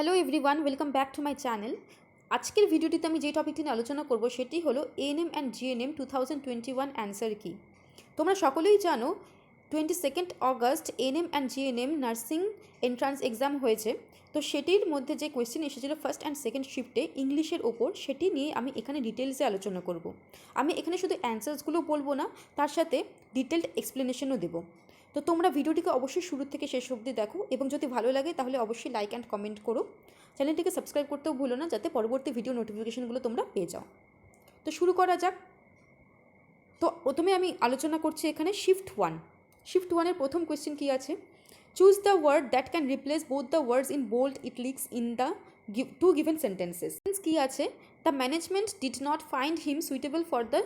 Hello everyone, welcome back to my channel. আজকের ভিডিওটিতে আমি যে টপিকটি নিয়ে আলোচনা করব সেটি হলো এএনএম অ্যান্ড জিএনএম 2021 অ্যান্সার কি। তোমরা সকলেই জানো 22 August ANM and GNM nursing entrance exam হয়েছে। তো সেটির মধ্যে যে কোয়েশ্চেন এসেছিলো ফার্স্ট অ্যান্ড সেকেন্ড শিফটে ইংলিশের ওপর, সেটি নিয়ে আমি এখানে ডিটেলসে আলোচনা করব। আমি এখানে শুধু অ্যান্সার্সগুলো বলবো না, তার সাথে ডিটেলড এক্সপ্লেনেশনও দেবো। তো তোমরা ভিডিওটিকে অবশ্যই শুরু থেকে শেষ অবধি দেখো এবং যদি ভালো লাগে তাহলে অবশ্যই লাইক অ্যান্ড কমেন্ট করো। চ্যানেলটিকে সাবস্ক্রাইব করতেও ভুলো না, যাতে পরবর্তী ভিডিও নোটিফিকেশনগুলো তোমরা পেয়ে যাও। তো শুরু করা যাক। তো প্রথমে আমি আলোচনা করছি এখানে শিফট ওয়ানের প্রথম কোয়েশ্চেন কী আছে, choose the word that can replace both the words in bold italics in the two given sentences. কী আছে, the management did not find him suitable for the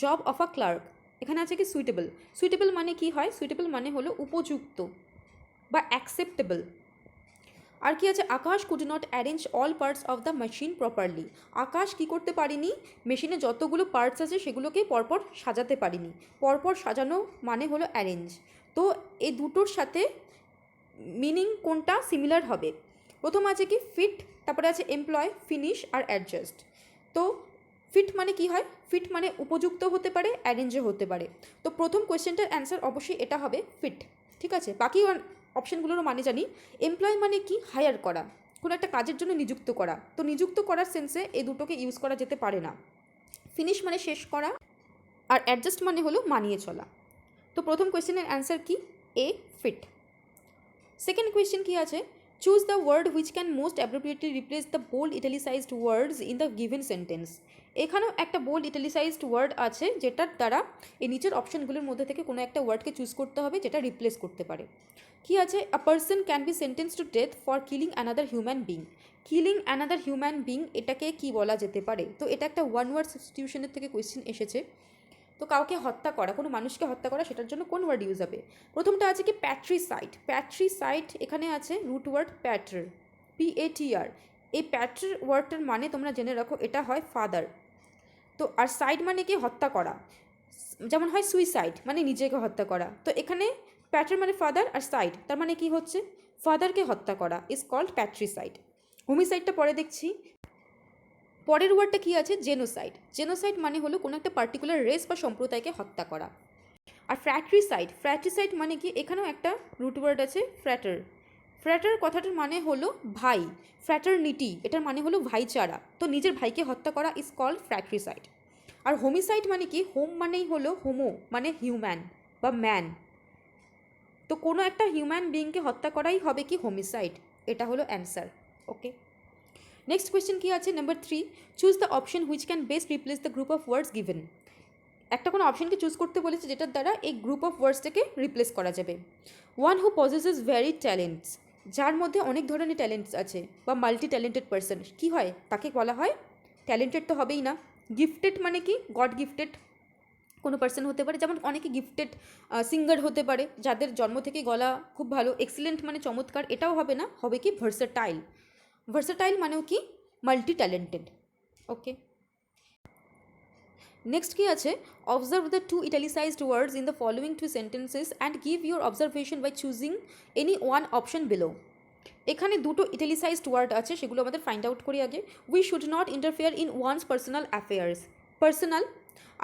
job of a clerk. এখানে আছে কি suitable. Suitable মানে কি হয়, suitable মানে হলো উপযুক্ত বা অ্যাকসেপ্টেবল। আর কি আছে, Akash could not arrange all parts of the machine properly. Akash কি করতে পারিনি, মেশিনে যতগুলো পার্টস আছে সেগুলোকে পরপর সাজাতে পারিনি। পরপর সাজানো মানে হলো অ্যারেঞ্জ। তো এই দুটোর সাথে মিনিং কোনটা সিমিলার হবে? প্রথম আছে কি ফিট, তারপরে আছে এমপ্লয়, ফিনিশ আর অ্যাডজাস্ট। তো ফিট মানে কি হয়, ফিট মানে উপযুক্ত হতে পারে, অ্যারেঞ্জও হতে পারে। তো প্রথম কোয়েশ্চেনটার অ্যান্সার অবশ্যই এটা হবে ফিট। ঠিক আছে, বাকি অপশানগুলোরও মানে জানি। এমপ্লয় মানে কি, হায়ার করা, কোনো একটা কাজের জন্য নিযুক্ত করা। তো নিযুক্ত করার সেন্সে এই দুটোকে ইউজ করা যেতে পারে না। ফিনিশ মানে শেষ করা, আর অ্যাডজাস্ট মানে হলো মানিয়ে চলা। তো প্রথম কোয়েশ্চেনের অ্যান্সার কি, এ ফিট। সেকেন্ড কোয়েশ্চেন কি আছে, choose the word which can most appropriately replace the bold italicised words in the given sentence. এখানেও একটা বোল্ড ইটালিসাইজড ওয়ার্ড আছে, যেটার দ্বারা এই নিচের অপশনগুলোর মধ্যে থেকে কোনো একটা ওয়ার্ডকে চুজ করতে হবে যেটা রিপ্লেস করতে পারে। কি আছে, a person can be sentence to death for killing another human being. Killing another human being এটাকে কি বলা যেতে পারে? তো এটা একটা ওয়ান ওয়ার্ড সাবস্টিটিউশনের থেকে কোয়েশ্চেন এসেছে। তো কাউকে হত্যা করা, কোনো মানুষকে হত্যা করা, সেটার জন্য কোন ওয়ার্ড ইউজ হবে? প্রথমটা আছে কি প্যাট্রিসাইড। প্যাট্রিসাইড এখানে আছে রুট ওয়ার্ড প্যাট্র, PATR। এই প্যাট্র ওয়ার্ডটার মানে তোমরা জেনে রাখো, এটা হয় ফাদার। তো আর সাইড মানে কি, হত্যা করা, যেমন হয় সুইসাইড মানে নিজেকে হত্যা করা। তো এখানে প্যাট্র মানে ফাদার, আর সাইড তার মানে কি হচ্ছে, ফাদারকে হত্যা করা ইজ কল্ড প্যাট্রিসাইড। হোমিসাইডটা পরে দেখছি। পরের ওয়ার্ডটা কী আছে, জেনোসাইড। জেনোসাইড মানে হলো কোনো একটা পার্টিকুলার রেস বা সম্প্রদায়কে হত্যা করা। আর ফ্র্যাট্রিসাইড, ফ্র্যাট্রিসাইড মানে কি, এখানেও একটা রুট ওয়ার্ড আছে ফ্র্যাটার। ফ্র্যাটার কথাটার মানে হলো ভাই, ফ্র্যাটারনিটি এটার মানে হলো ভাইচারা। তো নিজের ভাইকে হত্যা করা ইজ কল্ড ফ্র্যাট্রিসাইড। আর হোমিসাইড মানে কি, হোম মানেই হলো হোমো মানে হিউম্যান বা ম্যান। তো কোনো একটা হিউম্যান বিইংকে হত্যা করাই হবে কি হোমিসাইড। এটা হলো অ্যান্সার। ওকে, নেক্সট কোয়েশ্চেন কী আছে, number 3, choose the option which can best replace the group of words given. একটা কোনো অপশনকে চুজ করতে বলেছে যেটার দ্বারা এই গ্রুপ অফ ওয়ার্ডসটাকে রিপ্লেস করা যাবে। One who possesses varied talents, যার মধ্যে অনেক ধরনের ট্যালেন্টস আছে, বা মাল্টি ট্যালেন্টেড পার্সন কী হয়, তাকে বলা হয় ট্যালেন্টেড। তো হবেই না। গিফটেড মানে কি, গড গিফটেড কোনো পার্সন হতে পারে, যেমন অনেকে গিফটেড সিঙ্গার হতে পারে যাদের জন্ম থেকে গলা খুব ভালো। এক্সিলেন্ট মানে চমৎকার, এটাও হবে না, হবে কি ভার্সাটাইল। ভার্সাটাইল মানেও কি মাল্টি ট্যালেন্টেড। ওকে, নেক্সট কি আছে, observe the two italicised words in the following two sentences and give your observation by choosing any one option below. এখানে দুটো ইটালিসাইজড ওয়ার্ড আছে, সেগুলো আমাদের ফাইন্ড আউট করি আগে। We should not interfere in one's personal affairs, personal.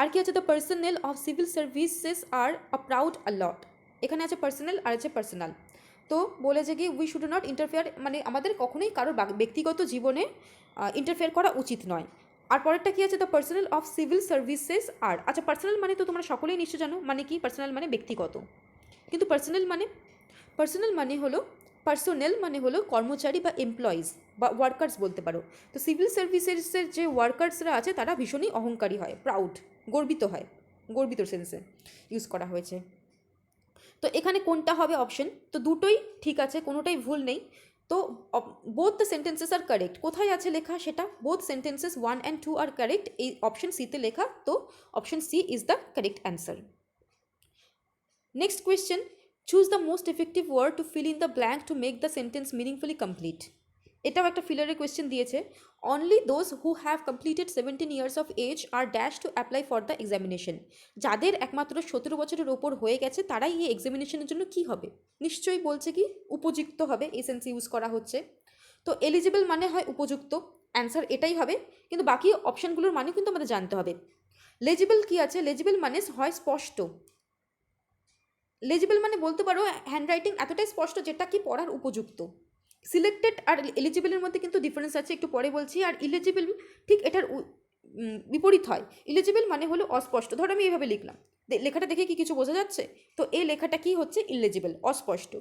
আর কি আছে, the personnel of civil services are a proud lot. এখানে আছে পার্সোনাল আর আছে পার্সোনাল। তো বলেছে কি উই শুড নট ইন্টারফেয়ার মানে আমাদের কখনোই কারোর ব্যক্তিগত জীবনে ইন্টারফেয়ার করা উচিত নয়। আর পরেরটা কী আছে, the personal of civil services are, আচ্ছা পার্সোনাল মানে তো তোমরা সকলেই নিশ্চয় জানো মানে কি, পার্সোনাল মানে ব্যক্তিগত। কিন্তু পার্সোনাল মানে হলো, পার্সোনেল মানে হলো কর্মচারী বা এমপ্লয়িজ বা ওয়ার্কার্স বলতে পারো। তো সিভিল সার্ভিসেসের যে ওয়ার্কার্সরা আছে তারা ভীষণই অহংকারী হয়, প্রাউড, গর্বিত হয়, গর্বিত সেন্সে ইউজ করা হয়েছে। তো এখানে কোনটা হবে অপশন? তো দুটোই ঠিক আছে, কোনোটাই ভুল নেই। তো both the sentences are correct, কোথায় আছে লেখা সেটা, both sentences 1 and 2 are correct, এই অপশন সিতে লেখা। তো option C is the correct answer. Next question, choose the most effective word to fill in the blank to make the sentence meaningfully complete. এটাও একটা ফিলারের কোয়েশ্চেন দিয়েছে। Only those who have completed 17 years of age are dash to apply for the examination. যাদের একমাত্র 17 বছরের ওপর হয়ে গেছে তারাই এই এক্সামিনেশনের জন্য কী হবে? নিশ্চয়ই বলছে কি উপযুক্ত হবে, এই সেন্সে ইউজ করা হচ্ছে। তো এলিজিবল মানে হয় উপযুক্ত, অ্যান্সার এটাই হবে, কিন্তু বাকি অপশানগুলোর মানে কিন্তু আমাদের জানতে হবে। লেজিবল কি আছে? লেজিবল মানে হয় স্পষ্ট। লেজিবল মানে বলতে পারো হ্যান্ডরাইটিং এতটাই স্পষ্ট যেটা কি পড়ার উপযুক্ত। সিলেক্টেড আর এলিজিবলের মধ্যে কিন্তু ডিফারেন্স আছে, একটু পরে বলছি। আর ইলিজিবল ঠিক এটার বিপরীত হয়। ইলিজিবল মানে হলো অস্পষ্ট। ধরো আমি এইভাবে লিখলাম, লেখাটা দেখে কি কিছু বোঝা যাচ্ছে? তো এই লেখাটা কি হচ্ছে? ইলিজিবল, অস্পষ্ট।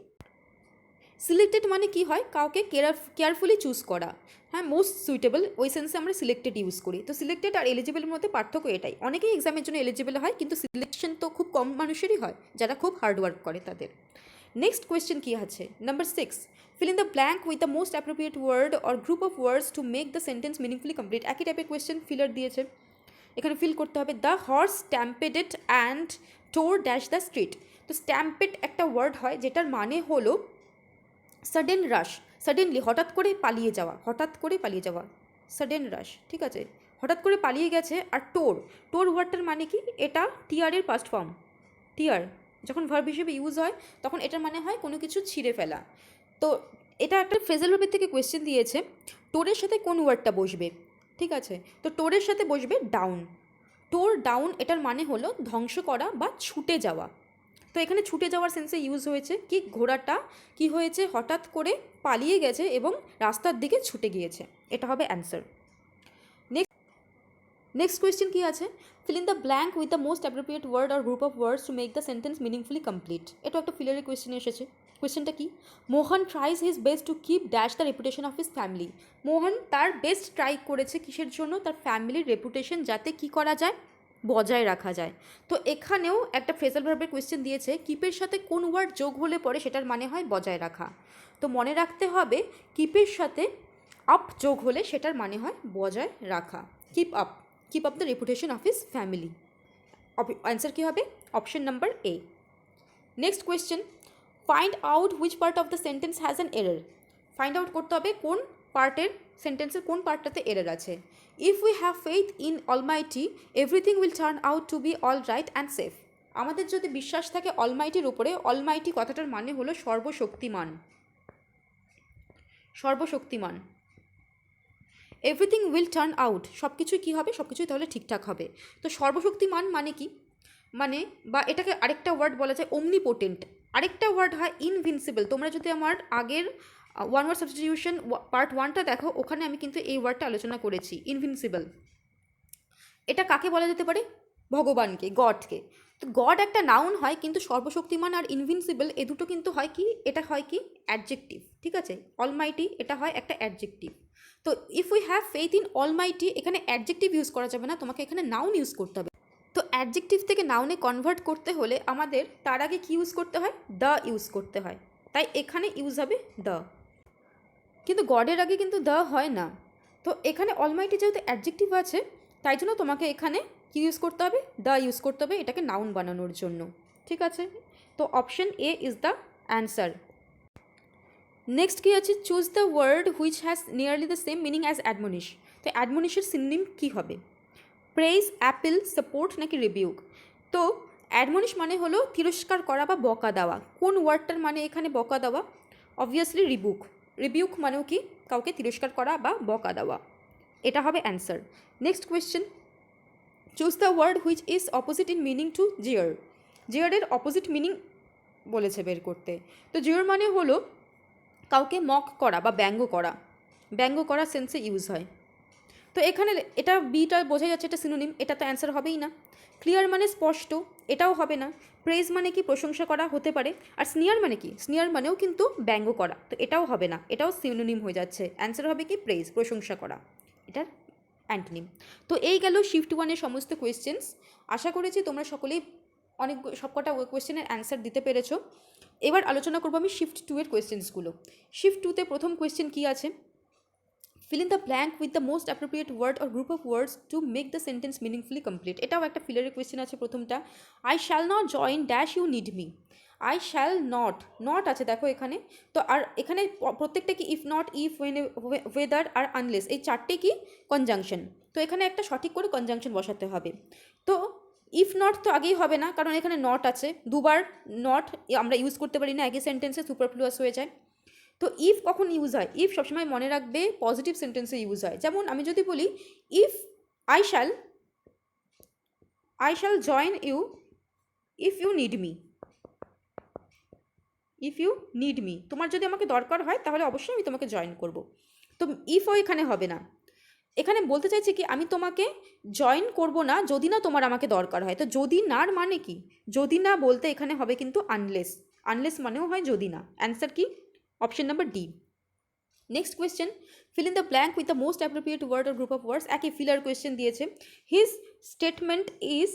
সিলেক্টেড মানে কি হয়? কাউকে কেয়ারফুলি চুজ করা, হ্যাঁ, মোস্ট সুইটেবল, ওই সেন্সে আমরা সিলেক্টেড ইউজ করি। তো সিলেক্টেড আর এলিজিবলের মধ্যে পার্থক্য এটাই। অনেকেই এক্সামের জন্য এলিজিবল হয়, কিন্তু সিলেকশন তো খুব কম মানুষেরই হয়, যারা খুব হার্ডওয়ার্ক করে তাদের। নেক্সট কোয়েশ্চেন কি আছে? Number 6, fill in the blank with the most appropriate word or group of words to make the sentence meaningfully complete। একই টাইপের কোয়েশ্চেন ফিলার দিয়েছে, এখানে ফিল করতে হবে। দ্য হর্স স্ট্যাম্পেডেড অ্যান্ড টোর ড্যাশ দ্য স্ট্রিট। তো স্ট্যাম্পেড একটা ওয়ার্ড হয় যেটার মানে হলো সাডেন রাশ, সাডেনলি, হঠাৎ করে পালিয়ে যাওয়া, হঠাৎ করে পালিয়ে যাওয়া, সাডেন রাশ, ঠিক আছে, হঠাৎ করে পালিয়ে গেছে। আর টোর, টোর ওয়ার্ডটার মানে কি? এটা টিয়ারের পাস্ট ফর্ম। টিয়ার যখন ভার্ব হিসেবে ইউজ হয় তখন এটার মানে হয় কোনো কিছু ছিঁড়ে ফেলা। তো এটা একটা ফ্রেজাল ভার্বের থেকে কোয়েশ্চেন দিয়েছে, টোরের সাথে কোন ওয়ার্ডটা বসবে, ঠিক আছে? তো টোরের সাথে বসবে ডাউন। টোর ডাউন এটার মানে হলো ধ্বংস করা বা ছুটে যাওয়া। তো এখানে ছুটে যাওয়ার সেন্সে ইউজ হয়েছে কি? ঘোড়াটা কি হয়েছে? হঠাৎ করে পালিয়ে গেছে এবং রাস্তার দিকে ছুটে গিয়েছে। এটা হবে অ্যান্সার। নেক্সট কোয়েশ্চেন কি আছে? fill in the blank with the most appropriate word or group of words to make the sentence meaningfully complete। এটা একটা ফিলারের কোয়েশ্চেন এসেছে। কোয়েশ্চেনটা কি? Mohan tries his best to keep dash the reputation of his family. Mohan তার best try করেছে কিসের জন্য? তার ফ্যামিলির রেপুটেশন যাতে কি করা যায়? বজায় রাখা যায়। তো এখানেও একটা ফ্রেজাল ভার্বের কোয়েশ্চেন দিয়েছে, কিপের সাথে কোন ওয়ার্ড যোগ হলে পরে সেটার মানে হয় বজায় রাখা। তো মনে রাখতে হবে কিপের সাথে আপ যোগ হলে সেটার মানে হয় বজায় রাখা। Keep up, keep up the reputation of his family. Answer কী হবে? Option number A. Next question, find out which part of the sentence has an error. Find out করতে হবে কোন পার্টের, সেন্টেন্সের কোন পার্টটাতে এরর আছে। If we have faith in almighty everything will turn out to be all right and safe. আমাদের যদি বিশ্বাস থাকে অলমাইটির উপরে, অলমাইটি কথাটার মানে হলো সর্বশক্তিমান, সর্বশক্তিমান। এভরিথিং উইল টার্ন আউট, সব কিছুই কী হবে? সব কিছুই তাহলে ঠিকঠাক হবে। তো সর্বশক্তিমান মানে কি? মানে, বা এটাকে আরেকটা ওয়ার্ড বলা যায় ওমনিপোটেন্ট। আরেকটা ওয়ার্ড হয় ইনভিনসিবল। তোমরা যদি আমার আগের ওয়ান ওয়ার্ড সাবস্টিটিউশন পার্ট 1টা দেখো, ওখানে আমি কিন্তু এই ওয়ার্ডটা আলোচনা করেছি, ইনভিনসিবল। এটা কাকে বলা যেতে পারে? ভগবানকে, গডকে। তো গড একটা নাউন হয়, কিন্তু সর্বশক্তিমান আর ইনভিনসিবল এ দুটো কিন্তু হয় কি? এটা হয় কি? অ্যাডজেক্টিভ, ঠিক আছে? অলমাইটি এটা হয় একটা অ্যাডজেক্টিভ। তো if we have faith in Almighty, এখানে অ্যাডজেক্টিভ ইউজ করা যাবে না, তোমাকে এখানে নাউন ইউজ করতে হবে। তো অ্যাডজেক্টিভ থেকে নাউনে কনভার্ট করতে হলে আমাদের তার আগে কী ইউজ করতে হয়? দ্য ইউজ করতে হয়। তাই এখানে ইউজ হবে দ্য, কিন্তু গডের আগে কিন্তু দ্য হয় না। তো এখানে অলমাইটি যেহেতু অ্যাডজেক্টিভ আছে, তাই জন্য তোমাকে এখানে কী ইউজ করতে হবে? দ্য ইউজ করতে হবে এটাকে নাউন বানানোর জন্য, ঠিক আছে? তো option A is the answer. Next কী আছে? Choose the word which has nearly the same meaning as admonish. তো অ্যাডমনিশের সিনোনিম কী হবে? প্রেজ, অ্যাপেল, সাপোর্ট নাকি রিবিউক? তো অ্যাডমনিশ মানে হলো তিরস্কার করা বা বকা দেওয়া। কোন ওয়ার্ডটার মানে এখানে বকা দেওয়া? Obviously Reebok. রিবিউক মানেও কি? কাউকে তিরস্কার করা বা বকা দেওয়া। এটা হবে answer. Next question, choose the word which is opposite in meaning to jeer. জিয়ারের অপোজিট মিনিং বলেছে বের করতে। তো জিয়ার মানে হলো কাউকে মক করা বা ব্যঙ্গ করা, ব্যঙ্গ করার সেন্সে ইউজ হয়। তো এখানে এটা বিটা বোঝা যাচ্ছে এটা সিনোনিম, এটা তো অ্যান্সার হবেই না। ক্লিয়ার মানে স্পষ্ট, এটাও হবে না। প্রেজ মানে কি? প্রশংসা করা, হতে পারে। আর স্নিয়ার মানে কি? স্নিয়ার মানেও কিন্তু ব্যঙ্গ করা, তো এটাও হবে না, এটাও সিনোনিম হয়ে যাচ্ছে। অ্যান্সার হবে কি? প্রেজ, প্রশংসা করা, এটার অ্যান্টোনিম। তো এই গেল শিফট 1-এর সমস্ত কোয়েশ্চেন্স। আশা করেছি তোমরা সকলেই সবকটা কোয়েশ্চেনের অ্যান্সার দিতে পেরেছো। এবার আলোচনা করবো আমি শিফট 2-এর কোয়েশ্চেন্সগুলো। শিফট 2-তে প্রথম কোয়েশ্চেন কী আছে? fill in the blank with the most appropriate word or group of words to make the sentence meaningfully complete। এটাও একটা ফিলারের কোয়েশ্চেন আছে প্রথমটা। I shall not join dash you need me। I shall not, not আছে দেখো এখানে। তো আর এখানে প্রত্যেকটা কি? If not, if, when, whether আর আনলেস, এই চারটে কি? কনজাংশন। তো এখানে একটা সঠিক করে কনজাংশন বসাতে হবে। তো ইফ নট তো আগেই হবে না, কারণ এখানে নট আছে, দুবার নট আমরা ইউজ করতে পারি না একই সেন্টেন্সে, সুপারফ্লুয়াস হয়ে যায়। তো ইফ কখন ইউজ হয়? ইফ সবসময় মনে রাখবে পজিটিভ সেন্টেন্সে ইউজ হয়। যেমন আমি যদি বলি if I shall join you if you need me. If you need me, তোমার যদি আমাকে দরকার হয় তাহলে অবশ্যই আমি তোমাকে জয়েন করব। তো ইফও এখানে হবে না, এখানে বলতে চাইছি কি আমি তোমাকে জয়েন করব না যদি না তোমার আমাকে দরকার হয়। তো যদি নার মানে কি? যদি না বলতে এখানে হবে কিন্তু আনলেস। আনলেস মানেও হয় যদি না। অ্যান্সার কি? Option number D. Next question, fill in the blank with the most appropriate word or group of words. একই ফিলার কোয়েশ্চেন দিয়েছে। His statement is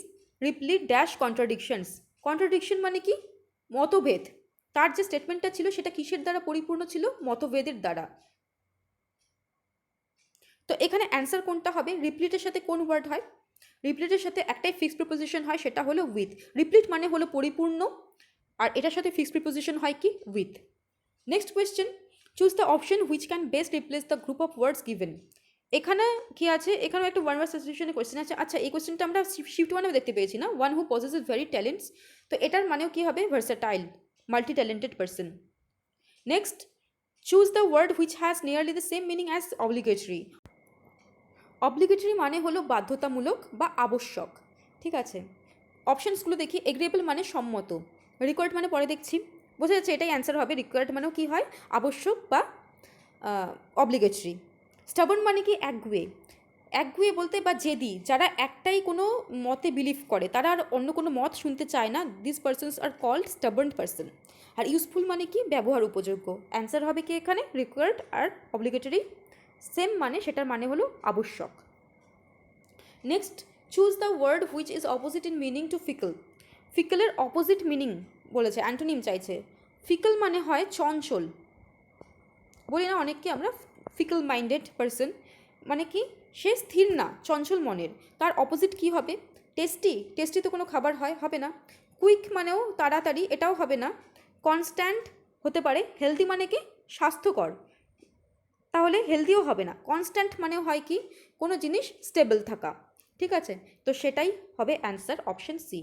replete dash contradictions. Contradiction মানে কি? মতভেদ। তার যে স্টেটমেন্টটা ছিল সেটা কিসের দ্বারা পরিপূর্ণ ছিল? মতভেদের দ্বারা। তো এখানে অ্যান্সার কোনটা হবে? রিপ্লিটের সাথে কোন ওয়ার্ড হয়? রিপ্লিটের সাথে একটাই ফিক্সড প্রিপোজিশন হয়, সেটা হলো উইথ। রিপ্লিট মানে হলো পরিপূর্ণ, আর এটার সাথে ফিক্সড প্রিপোজিশন হয় কি? With. Next question, choose the option which can best replace the group of words given. এখানে কি আছে? এখানেও একটা ওয়ান ওয়ার্ড সাবস্টিটিউশনের কোয়েশ্চেন আছে। আচ্ছা, এই কোয়েশ্চেনটা আমরা শিফট ওয়ানেও দেখতে পেয়েছি না? One who possesses very talents. তো এটার মানেও কি হবে? Versatile, multi talented person. Next, choose the word which has nearly the same meaning as obligatory. Obligatory মানে হলো বাধ্যতামূলক বা আবশ্যক। ঠিক আছে, অপশানসগুলো দেখি। এগ্রিয়েবল মানে সম্মত, রিকোয়ার্ড মানে পরে দেখছি, বোঝা যাচ্ছে এটাই অ্যান্সার হবে। রিকোয়ার্ড মানেও কি হয়? আবশ্যক বা অব্লিগেটরি। স্টাবর্ন মানে কি? একগুয়ে। একগুয়ে বলতে বা জেদি, যারা একটাই কোনো মতে বিলিভ করে, তারা আর অন্য কোনো মত শুনতে চায় না, this persons are called stubborn person. আর ইউজফুল মানে কি? ব্যবহার উপযোগ্য। অ্যান্সার হবে কি এখানে? রিকোয়ার্ড আর অব্লিগেটরি সেম মানে, সেটার মানে হলো আবশ্যক। Next, choose the word which is opposite in meaning to fickle. ফিকলের অপোজিট মিনিং বলেছে, অ্যান্টোনিম চাইছে। ফিকল মানে হয় চঞ্চল, বলি না অনেককে আমরা ফিকল মাইন্ডেড পার্সন, মানে কি? সে স্থির না, চঞ্চল মনের। তার অপোজিট কি হবে? টেস্টি। টেস্টি তো কোনো খাবার হয়? হবে না। কুইক মানেও তাড়াতাড়ি, এটাও হবে না। কনস্ট্যান্ট হতে পারে। হেলদি মানে কি? স্বাস্থ্যকর, তাহলে হেলদিও হবে না। কনস্ট্যান্ট মানেও হয় কি? কোনো জিনিস স্টেবল থাকা। ঠিক আছে, তো সেটাই হবে answer, option C.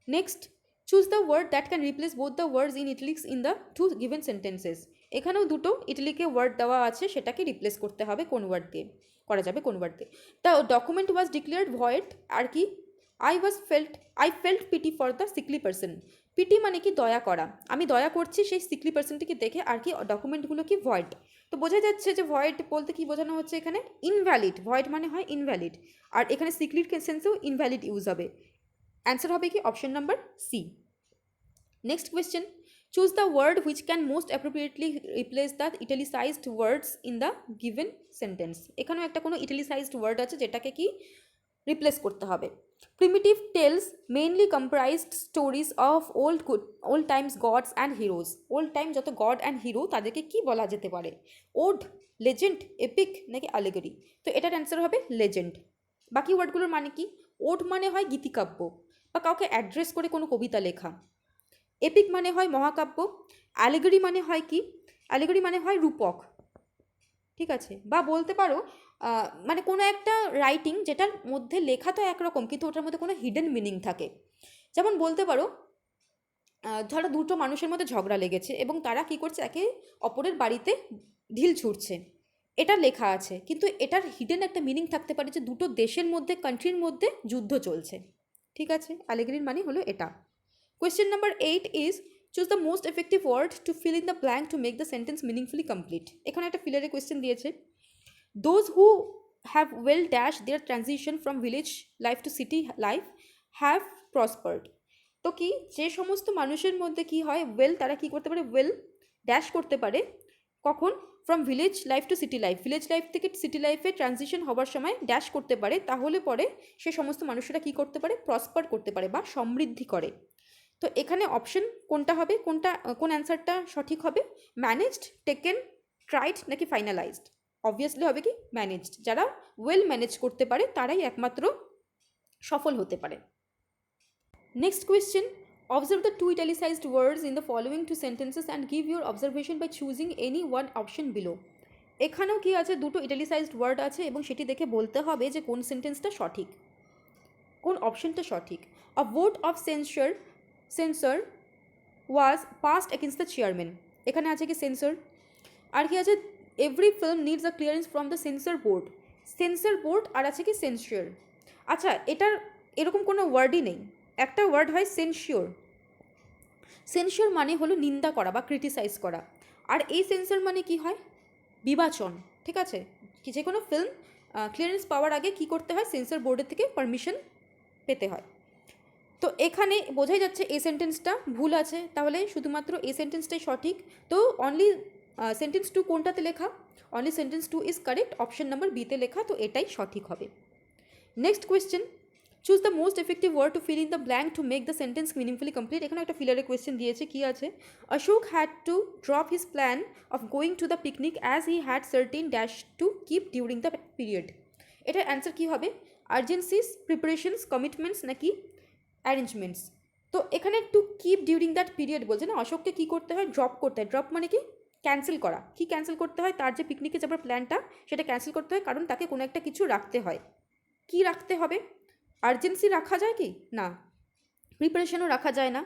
Next, choose the word that can replace both the words in italics in the two given sentences. এখানেও দুটো ইটালিকে ওয়ার্ড দেওয়া আছে, সেটাকে রিপ্লেস করতে হবে কোন ওয়ার্ড দিয়ে, করা যাবে কোন ওয়ার্ড দিয়ে। The document was declared void, আর কি? I felt pity for the sickly person. Pity মানে কি? দয়া করা। আমি দয়া করছি সেই সিকলি পার্সনটিকে দেখে, আর কি? ডকুমেন্টগুলো কি? ভয়েড। তো বোঝা যাচ্ছে যে ভয়েড বলতে কি বোঝানো হচ্ছে এখানে? ইনভ্যালিড। ভয়েড মানে হয় ইনভ্যালিড, আর এখানে সিকলির সেন্সেও ইনভ্যালিড ইউজ হবে। অ্যান্সার হবে কি? Option number C. Next question, choose the word which can most appropriately replace the italicised words in the given sentence. এখানেও একটা কোনো ইটালিসাইজড ওয়ার্ড আছে, যেটাকে কি রিপ্লেস করতে হবে। Primitive tales mainly comprised stories of old times gods and heroes. Old time যত god and hero, তাদেরকে কি বলা যেতে পারে? ওড, লেজেন্ড, এপিক নাকি অ্যালেগরি? তো এটার অ্যান্সার হবে লেজেন্ড। বাকি ওয়ার্ডগুলোর মানে কি? ওড মানে হয় গীতিকাব্য বা কাউকে অ্যাড্রেস করে কোনো কবিতা লেখা। এপিক মানে হয় মহাকাব্য। অ্যালেগরি মানে হয় কি? অ্যালেগরি মানে হয় রূপক। ঠিক আছে, বা বলতে পারো মানে কোনো একটা রাইটিং যেটার মধ্যে লেখা তো একরকম, কিন্তু ওটার মধ্যে কোনো হিডেন মিনিং থাকে। যেমন বলতে পারো, ধরো দুটো মানুষের মধ্যে ঝগড়া লেগেছে এবং তারা কি করছে? একে অপরের বাড়িতে ঢিল ছুঁড়ছে। এটা লেখা আছে, কিন্তু এটার হিডেন একটা মিনিং থাকতে পারে যে দুটো দেশের মধ্যে, কান্ট্রির মধ্যে যুদ্ধ চলছে। ঠিক আছে, অ্যালেগরির মানে হলো এটা। Question number 8 is choose the most effective word to fill in the blank to make the sentence meaningfully complete. এখানে একটা ফিলারের কোয়েশ্চেন দিয়েছে। Those who have well dash their transition from village life to city life have prospered. তো কি? যে সমস্ত মানুষের মধ্যে কি হয়? ওয়েল, তারা কি করতে পারে? ওয়েল ড্যাশ করতে পারে। কখন? From village life to city life, village life থেকে সিটি লাইফে ট্রানজিশন হবার সময় ড্যাশ করতে পারে, তাহলে পরে সে সমস্ত মানুষেরা কি করতে পারে? প্রসপার করতে পারে বা সমৃদ্ধি করে। তো এখানে অপশন কোনটা হবে? কোন অ্যান্সারটা সঠিক হবে? ম্যানেজড, টেকেন, ট্রাইড নাকি ফাইনালাইজড? অবভিয়াসলি হবে কি? ম্যানেজড। যারা ওয়েল ম্যানেজ করতে পারে তারাই একমাত্র সফল হতে পারে। Next question, observe the two italicised words in the following two sentences and give your observation by choosing any one option below. এখানেও কি আছে? দুটো ইটালিসাইজড ওয়ার্ড আছে এবং সেটি দেখে বলতে হবে যে কোন সেন্টেন্সটা সঠিক, কোন অপশনটা সঠিক। A vote of censure was passed against the chairman. এখানে আছে কি সেন্সর, আর কি আছে every film needs a clearance from the censor board, censor board, আর আছে কি সেন্সিওর। আচ্ছা, এটার এরকম কোনো ওয়ার্ডই নেই, একটা ওয়ার্ড হয় সেন্সিওর। সেন্সিওর মানে হলো নিন্দা করা বা ক্রিটিসাইজ করা, আর এই সেন্সর মানে কি হয়, বিবাচন। ঠিক আছে, কি যে কোনো ফিল্ম ক্লিয়ারেন্স পাওয়ার আগে কি করতে হয়, সেন্সর বোর্ডের থেকে পারমিশন পেতে হয়। তো এখানে বোঝাই যাচ্ছে এই সেন্টেন্সটা ভুল আছে, তাহলে শুধুমাত্র এই সেন্টেন্সটাই সঠিক। তো অনলি সেন্টেন্স টু কোনটাতে লেখা, only sentence two is correct, option number বিতে লেখা, তো এটাই সঠিক হবে। Next question, choose the most effective word to fill in the blank to make the sentence meaningfully complete. এখানে একটা ফিলারের কোয়েশ্চেন দিয়েছে, কি আছে, Ashok had to drop his plan of going to the picnic as he had certain dash to keep during the period. এটার answer কী হবে, urgencies, preparations, commitments নাকি অ্যারেঞ্জমেন্টস। তো এখানে two keep during that period বলছে না, অশোককে কী করতে হয়, ড্রপ করতে হয়। ড্রপ মানে কি, ক্যান্সেল করা। কি ক্যান্সেল করতে হয়, তার যে পিকনিকে যাবার প্ল্যানটা সেটা ক্যান্সেল করতে হয়, কারণ তাকে কোনো একটা কিছু রাখতে হয়। কি রাখতে হবে, আর্জেন্সি রাখা যায় কি না, প্রিপারেশনও রাখা যায় না,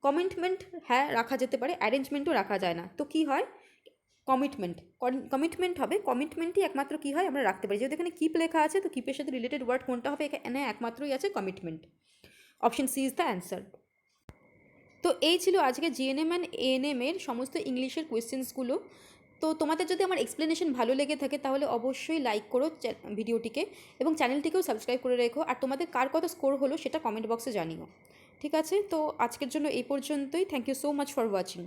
কমিটমেন্ট হ্যাঁ রাখা যেতে পারে, অ্যারেঞ্জমেন্টও রাখা যায় না। তো কি হয়, কমিটমেন্ট, কমিটমেন্ট হবে। কমিটমেন্টই একমাত্র কী হয়, আমরা রাখতে পারি। যেহেতু এখানে কিপ লেখা আছে, তো কিপের সাথে রিলেটেড ওয়ার্ড কোনটা হবে, এখানে একমাত্রই আছে commitment. Option C is the answer. তো এই ছিল আজকে জিএনএম অ্যান্ড এএনএম এর সমস্ত ইংলিশের কোয়েশ্চেন্সগুলো। তো তোমাদের যদি আমার এক্সপ্লেনেশন ভালো লেগে থাকে তাহলে অবশ্যই লাইক করো ভিডিওটিকে, এবং চ্যানেলটিকেও সাবস্ক্রাইব করে রেখো, আর তোমাদের কার কত স্কোর হলো সেটা কমেন্ট বক্সে জানিও। ঠিক আছে, তো আজকের জন্য এই পর্যন্তই। Thank you so much for watching.